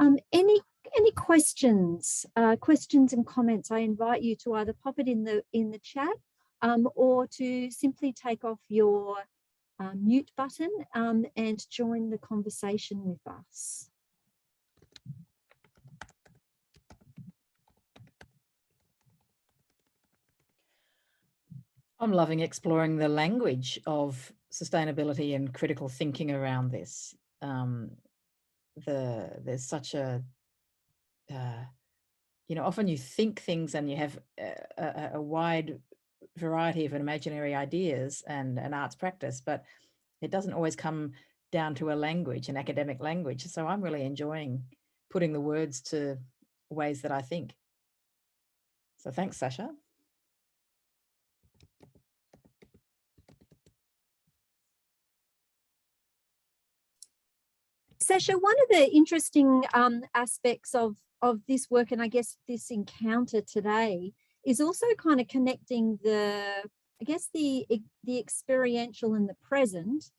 Any questions, questions and comments? I invite you to either pop it in the chat or to simply take off your mute button and join the conversation with us. I'm loving exploring the language of sustainability and critical thinking around this. There's such a, you know, often you think things and you have a wide variety of imaginary ideas and an arts practice, but it doesn't always come down to a language, an academic language. So I'm really enjoying putting the words to ways that I think. So thanks, Sasha. Sasha, one of the interesting aspects of this work, and I guess this encounter today, is also kind of connecting the experiential and the present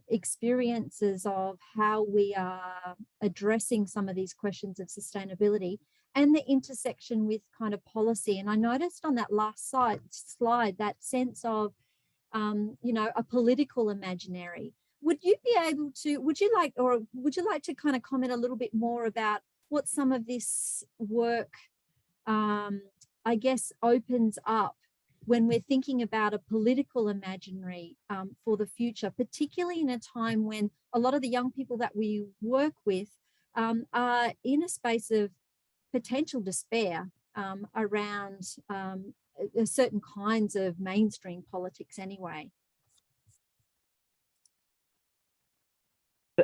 experiences of how we are addressing some of these questions of sustainability and the intersection with kind of policy. And I noticed on that last slide that sense of, you know, a political imaginary. Would you be able to, would you like to kind of comment a little bit more about what some of this work, I guess, opens up when we're thinking about a political imaginary for the future, particularly in a time when a lot of the young people that we work with are in a space of potential despair around certain kinds of mainstream politics anyway?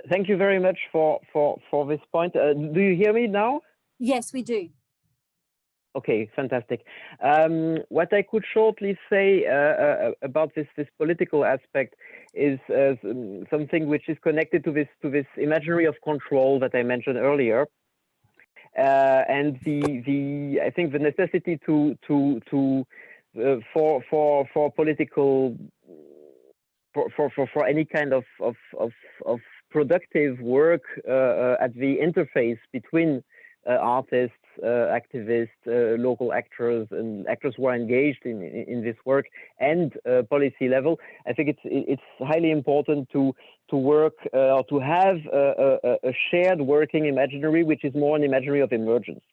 Thank you very much for this point. Do you hear me now? Yes, we do. Okay, fantastic. What I could shortly say about this political aspect is something which is connected to this imaginary of control that I mentioned earlier, and I think the necessity for political for any kind of productive work at the interface between artists, activists, local actors, and actors who are engaged in this work, and policy level. I think it's highly important to work or to have a shared working imaginary, which is more an imaginary of emergence.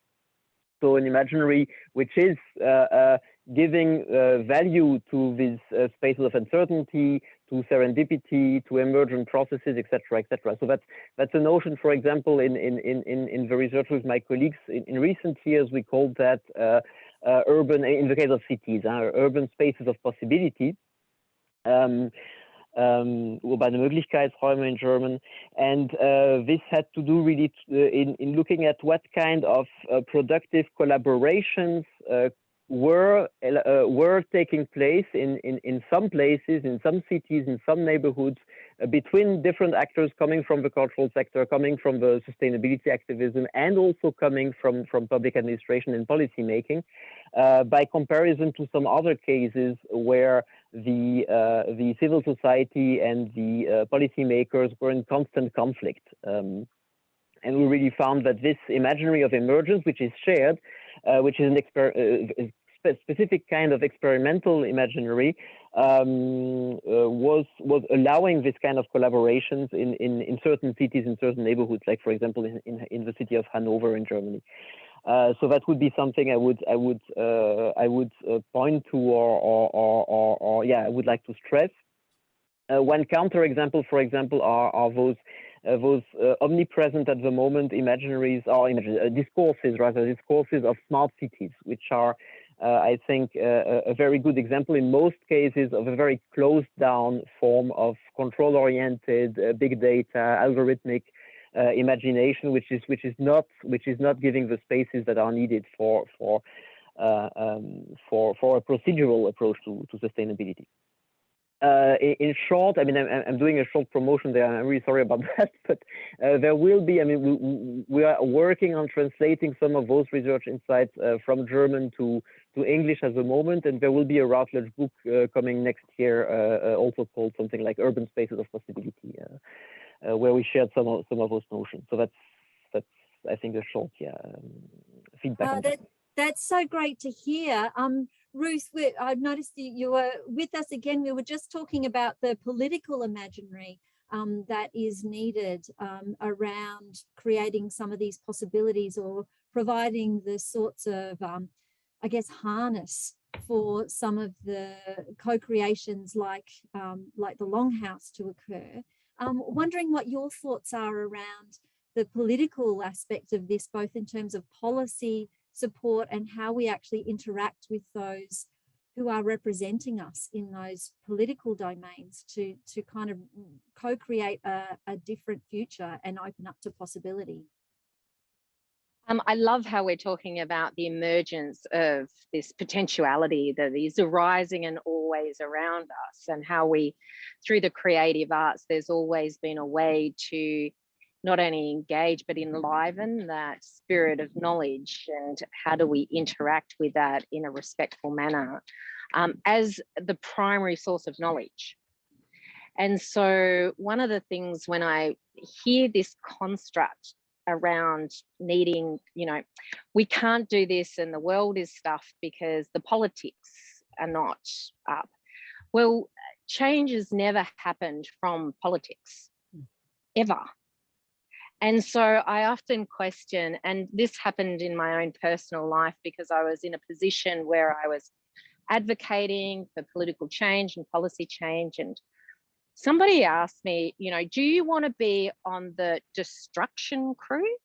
So an imaginary which is giving value to these spaces of uncertainty, to serendipity, to emergent processes, etc., etc. So that's a notion. For example, in the research with my colleagues in recent years, we called that urban, in the case of cities, urban spaces of possibility. Urbane Möglichkeitsräume in German, and this had to do really in looking at what kind of productive collaborations were taking place in some places, in some cities, in some neighborhoods, between different actors coming from the cultural sector, coming from the sustainability activism, and also coming from public administration and policy making, by comparison to some other cases where the civil society and the policymakers were in constant conflict. And we really found that this imaginary of emergence, which is shared, which is a specific kind of experimental imaginary, was allowing this kind of collaborations in certain cities, in certain neighborhoods, like for example in the city of Hanover in Germany. So that would be something I would point to, or yeah, I would like to stress. One counterexample, for example, are those omnipresent at the moment imaginaries, or discourses of smart cities, which are, I think, a very good example in most cases of a very closed down form of control-oriented, big data, algorithmic imagination, which is not giving the spaces that are needed for a procedural approach to sustainability. In short, I mean, I'm doing a short promotion there. I'm really sorry about that, but there will be. I mean, we are working on translating some of those research insights from German to English at the moment, and there will be a Routledge book coming next year, also called something like Urban Spaces of Possibility, where we shared some of those notions. So that's I think, a short feedback on that. That's so great to hear. Ruth, I've noticed you were with us again. We were just talking about the political imaginary that is needed around creating some of these possibilities, or providing the sorts of, I guess, harness for some of the co-creations like the Longhouse to occur. Wondering what your thoughts are around the political aspect of this, both in terms of policy support and how we actually interact with those who are representing us in those political domains to kind of co-create a different future and open up to possibility. I love how we're talking about the emergence of this potentiality that is arising and always around us, and how we, through the creative arts, there's always been a way to not only engage but enliven that spirit of knowledge, and how do we interact with that in a respectful manner as the primary source of knowledge. And so one of the things when I hear this construct around needing, we can't do this and the world is stuffed because the politics are not up. Well, change has never happened from politics, ever. And so I often question, and this happened in my own personal life because I was in a position where I was advocating for political change and policy change, and somebody asked me, do you want to be on the destruction crew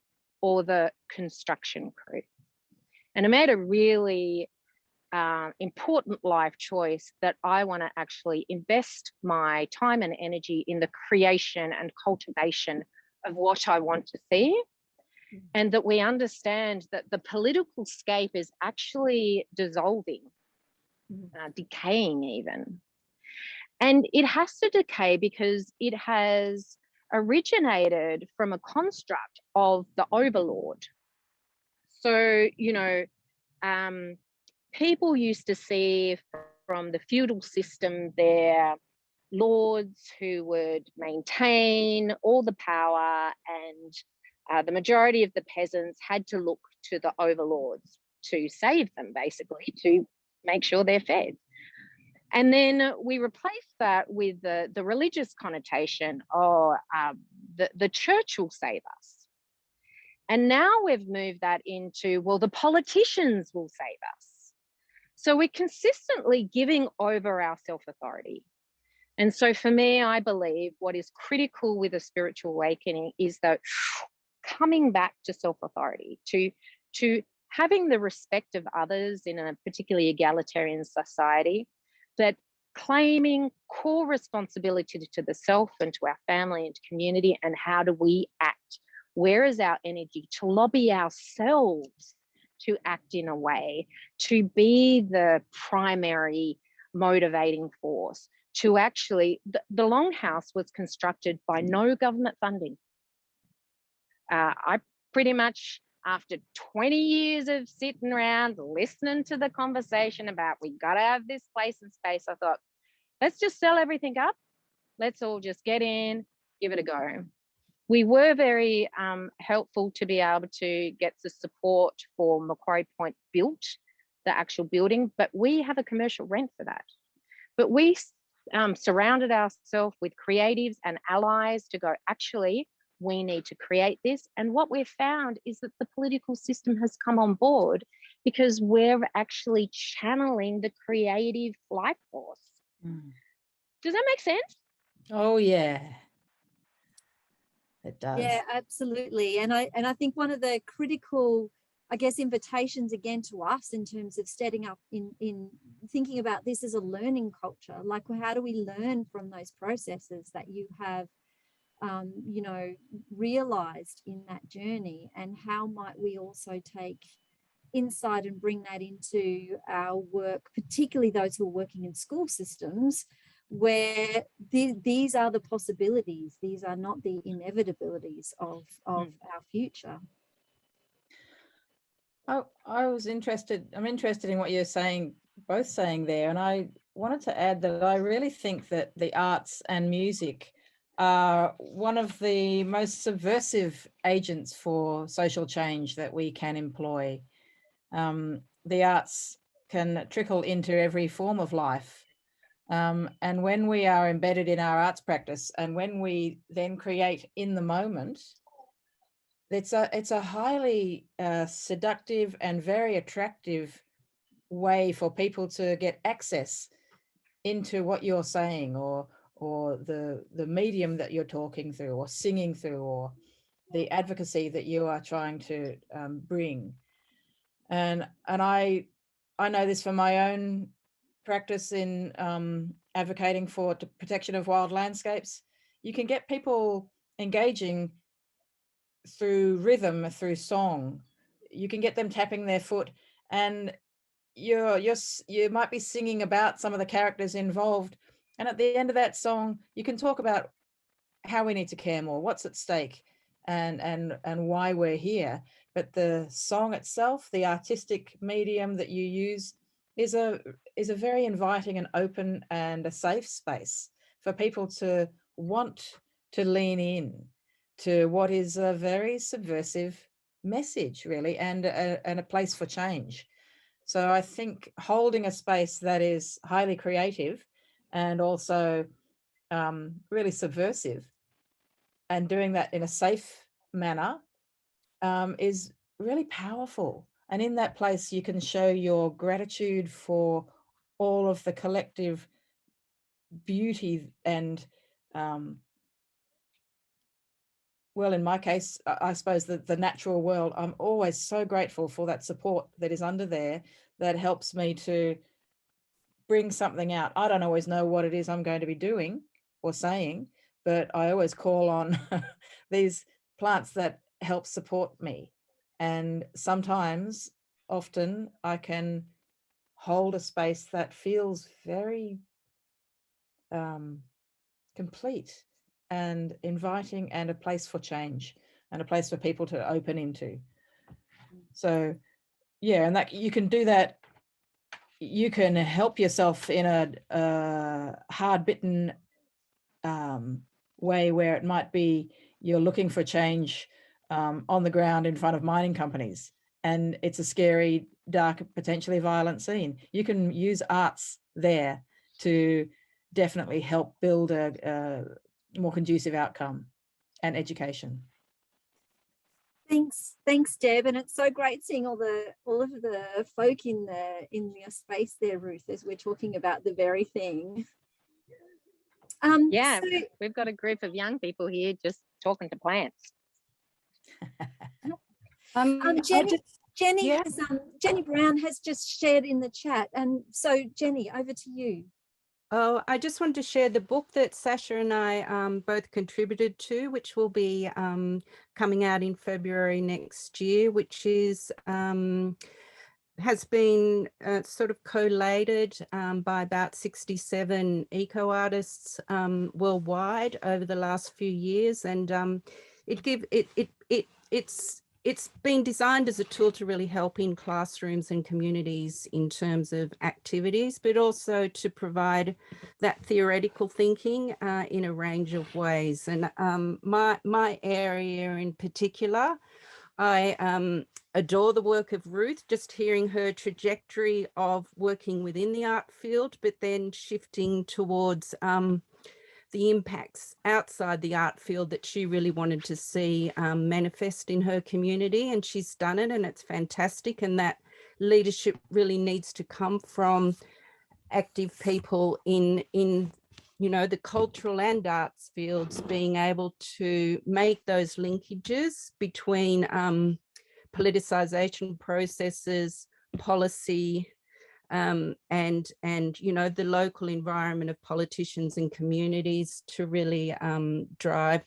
or the construction crew? And I made a really important life choice that I want to actually invest my time and energy in the creation and cultivation of what I want to see, and that we understand that the political scape is actually dissolving, decaying even. And it has to decay because it has originated from a construct of the overlord. So, people used to see from the feudal system their lords who would maintain all the power, and the majority of the peasants had to look to the overlords to save them, basically, to make sure they're fed. And then we replaced that with the religious connotation, the church will save us. And now we've moved that into, well, the politicians will save us. So we're consistently giving over our self-authority. And so for me, I believe what is critical with a spiritual awakening is that coming back to self-authority, to having the respect of others in a particularly egalitarian society, but claiming core responsibility to the self and to our family and to community, and how do we act? Where is our energy to lobby ourselves to act in a way, to be the primary motivating force, to actually, the Longhouse was constructed by no government funding. I pretty much, after 20 years of sitting around listening to the conversation about we got to have this place and space, I thought, let's just sell everything up. Let's all just get in, give it a go. We were very helpful to be able to get the support for Macquarie Point built, the actual building, but we have a commercial rent for that. But we surrounded ourselves with creatives and allies to go, actually, we need to create this. And what we've found is that the political system has come on board because we're actually channeling the creative life force. Does that make sense? Oh, yeah. It does. Yeah, absolutely. And I think one of the critical, I guess, invitations again to us in terms of setting up in thinking about this as a learning culture, like how do we learn from those processes that you have realized in that journey, and how might we also take insight and bring that into our work, particularly those who are working in school systems, where these are the possibilities, these are not the inevitabilities of our future. I'm interested in what you're saying, both saying there, and I wanted to add that I really think that the arts and music are one of the most subversive agents for social change that we can employ. The arts can trickle into every form of life. And when we are embedded in our arts practice, and when we then create in the moment, it's a highly seductive and very attractive way for people to get access into what you're saying, or the medium that you're talking through or singing through, or the advocacy that you are trying to bring. And I know this from my own practice in advocating for protection of wild landscapes. You can get people engaging through rhythm, through song. You can get them tapping their foot, and you might be singing about some of the characters involved, and at the end of that song you can talk about how we need to care more, what's at stake, and why we're here. But the song itself, the artistic medium that you use, is a very inviting and open and a safe space for people to want to lean in to what is a very subversive message, really, and a place for change. So I think holding a space that is highly creative and also really subversive, and doing that in a safe manner, is really powerful. And in that place, you can show your gratitude for all of the collective beauty and, well, in my case, I suppose the natural world. I'm always so grateful for that support that is under there that helps me to bring something out. I don't always know what it is I'm going to be doing or saying, but I always call on these plants that help support me. And sometimes, often, I can hold a space that feels very complete and inviting, and a place for change, and a place for people to open into. So yeah, and that you can do that. You can help yourself in a hard-bitten way, where it might be you're looking for change on the ground in front of mining companies, and it's a scary, dark, potentially violent scene. You can use arts there to definitely help build a more conducive outcome and education. Thanks, Deb, and it's so great seeing all of the folk in your space there, Ruth, as we're talking about the very thing. Yeah, so, we've got a group of young people here just talking to plants. Jenny Brown has just shared in the chat, and so Jenny, over to you. Oh, I just wanted to share the book that Sasha and I both contributed to, which will be coming out in February next year, which is has been sort of collated by about 67 eco artists worldwide over the last few years, and it's been designed as a tool to really help in classrooms and communities in terms of activities, but also to provide that theoretical thinking in a range of ways. And my area in particular, I adore the work of Ruth, just hearing her trajectory of working within the art field, but then shifting towards the impacts outside the art field that she really wanted to see manifest in her community. And she's done it, and it's fantastic. And that leadership really needs to come from active people in you know, the cultural and arts fields, being able to make those linkages between politicization processes, policy, and you know, the local environment of politicians and communities to really drive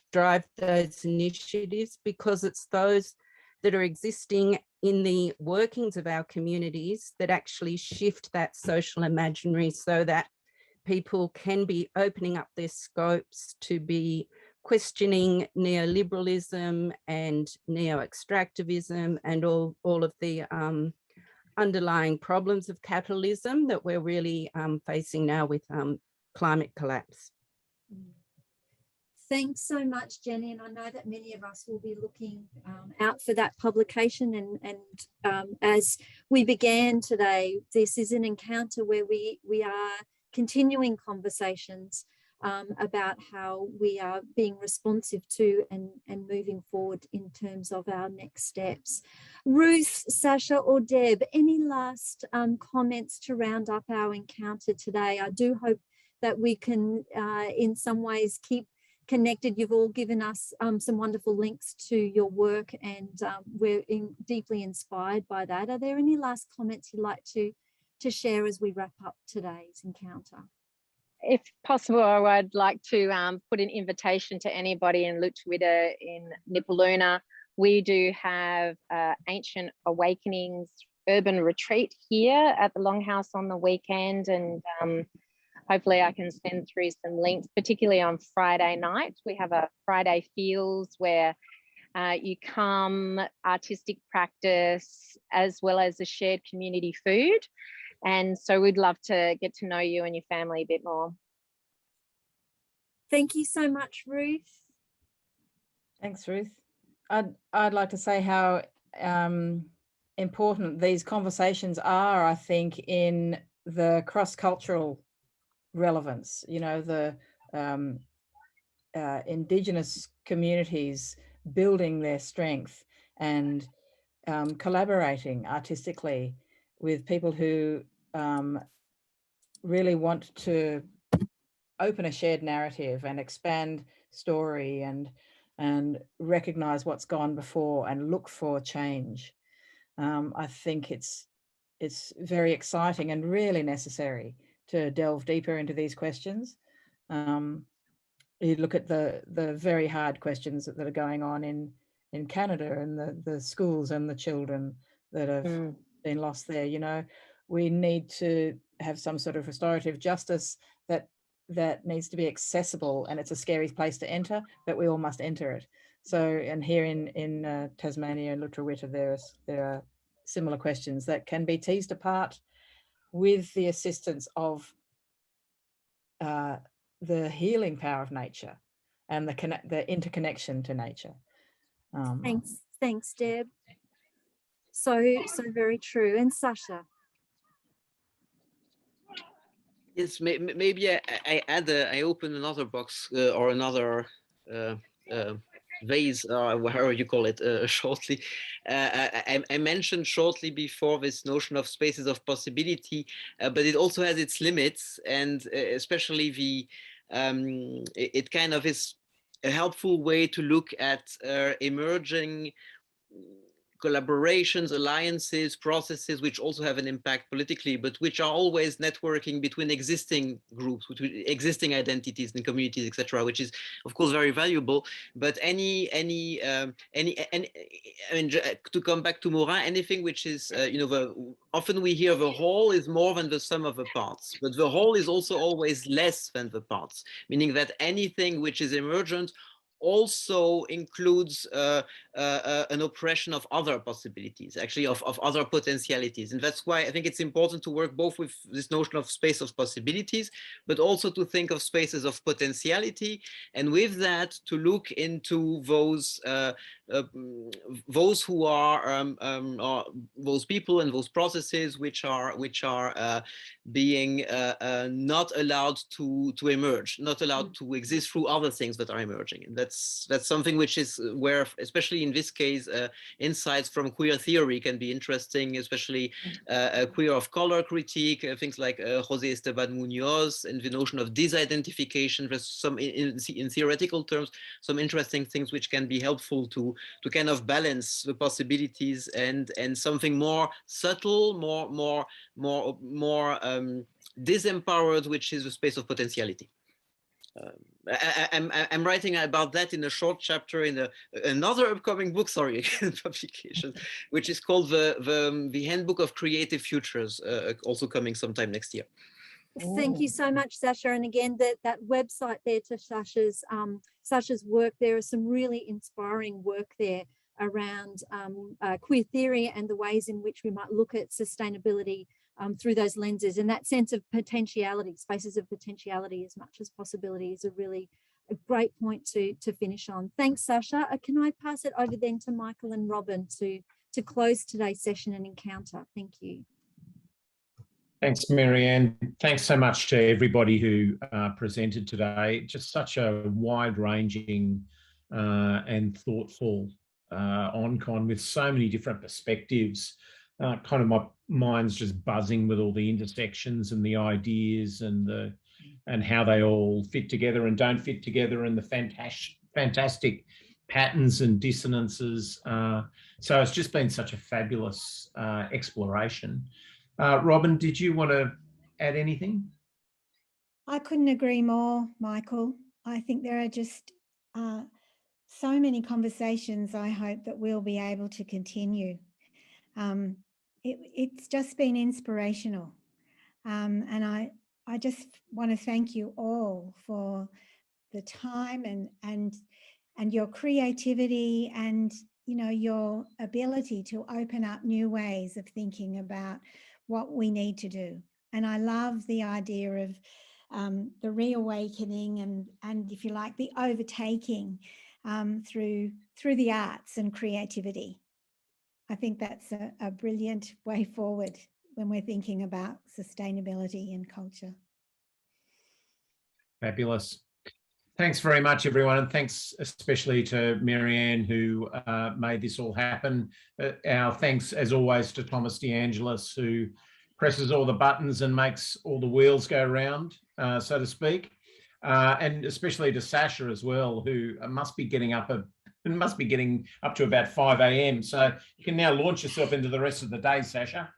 those initiatives, because it's those that are existing in the workings of our communities that actually shift that social imaginary, so that people can be opening up their scopes to be questioning neoliberalism and neo-extractivism and all of the underlying problems of capitalism that we're really facing now with climate collapse. Thanks so much, Jenny. And I know that many of us will be looking out for that publication. And as we began today, this is an encounter where we are continuing conversations about how we are being responsive to and moving forward in terms of our next steps. Ruth, Sasha, or Deb, any last comments to round up our encounter today? I do hope that we can in some ways keep connected. You've all given us some wonderful links to your work, and we're deeply inspired by that. Are there any last comments you'd like to share as we wrap up today's encounter? If possible, I'd like to put an invitation to anybody in Lutruwita in Nipaluna. We do have Ancient Awakenings urban retreat here at the Longhouse on the weekend, and hopefully I can send through some links, particularly on Friday night. We have a Friday Feels where you come, artistic practice, as well as a shared community food. And so we'd love to get to know you and your family a bit more. Thank you so much, Ruth. Thanks, Ruth. I'd like to say how important these conversations are, I think, in the cross-cultural relevance. You know, the Indigenous communities building their strength and collaborating artistically with people who really want to open a shared narrative and expand story and recognize what's gone before and look for change. I think it's very exciting and really necessary to delve deeper into these questions. You look at the very hard questions that are going on in Canada, and the schools and the children that have been lost there. You know, we need to have some sort of restorative justice that needs to be accessible, and it's a scary place to enter, but we all must enter it. So, and here in Tasmania and Lutruwita, there are similar questions that can be teased apart with the assistance of the healing power of nature and the interconnection to nature. Thanks, Deb. So very true. And Sasha. Yes, maybe I open another box or another vase, however you call it, shortly. I mentioned shortly before this notion of spaces of possibility, but it also has its limits, and especially it kind of is a helpful way to look at emerging collaborations, alliances, processes, which also have an impact politically, but which are always networking between existing groups, between existing identities and communities, etc., which is, of course, very valuable. But I mean, to come back to Morin, anything which is, often we hear the whole is more than the sum of the parts, but the whole is also always less than the parts, meaning that anything which is emergent also includes an oppression of other possibilities, actually of other potentialities. And that's why I think it's important to work both with this notion of space of possibilities, but also to think of spaces of potentiality. And with that, to look into those who are those people and those processes which are being not allowed to emerge, not allowed to exist through other things that are emerging. And that's something which is where, especially in this case, insights from queer theory can be interesting, especially queer of color critique, things like José Esteban Munoz and the notion of disidentification. There's some, in theoretical terms, some interesting things which can be helpful to kind of balance the possibilities and something more subtle, more disempowered, which is the space of potentiality. I'm writing about that in a short chapter in another upcoming book, sorry, again, publication, which is called the Handbook of Creative Futures, also coming sometime next year. Thank you so much, Sasha. And again, that website there to Sasha's work, there is some really inspiring work there around queer theory and the ways in which we might look at sustainability through those lenses, and that sense of potentiality, spaces of potentiality as much as possibility, is a really a great point to finish on. Thanks, Sasha. Can I pass it over then to Michael and Robin to close today's session and encounter? Thank you. Thanks, Marianne. Thanks so much to everybody who presented today. Just such a wide-ranging and thoughtful OnCon with so many different perspectives. Kind of my mind's just buzzing with all the intersections and the ideas and how they all fit together and don't fit together, and the fantastic patterns and dissonances. So it's just been such a fabulous exploration. Robin, did you want to add anything? I couldn't agree more, Michael. I think there are just so many conversations I hope that we'll be able to continue. It's just been inspirational. And I just want to thank you all for the time and your creativity and, you know, your ability to open up new ways of thinking about what we need to do. And I love the idea of the reawakening and if you like, the overtaking through the arts and creativity. I think that's a brilliant way forward when we're thinking about sustainability and culture. Fabulous. Thanks very much, everyone, and thanks especially to Marianne who made this all happen. Our thanks, as always, to Thomas DeAngelis, who presses all the buttons and makes all the wheels go round, so to speak, and especially to Sasha as well, who must be getting up to about 5 a.m. So you can now launch yourself into the rest of the day, Sasha,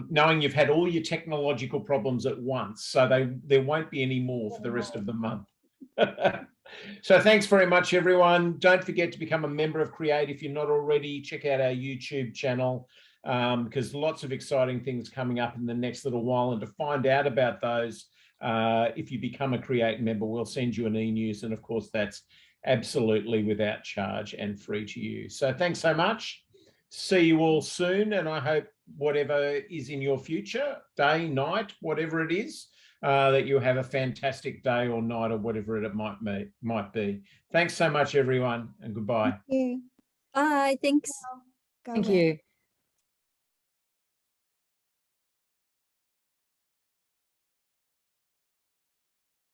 knowing you've had all your technological problems at once, so there won't be any more for the rest of the month. So thanks very much, everyone. Don't forget to become a member of Create if you're not already. Check out our YouTube channel because lots of exciting things coming up in the next little while. And to find out about those, if you become a Create member, we'll send you an e-news. And of course, that's absolutely without charge and free to you. So thanks so much. See you all soon. And I hope whatever is in your future, day, night, whatever it is, that you have a fantastic day or night or whatever it might be. Thanks so much, everyone, and goodbye. Thank you. Bye. Thanks. Go Thank well. you.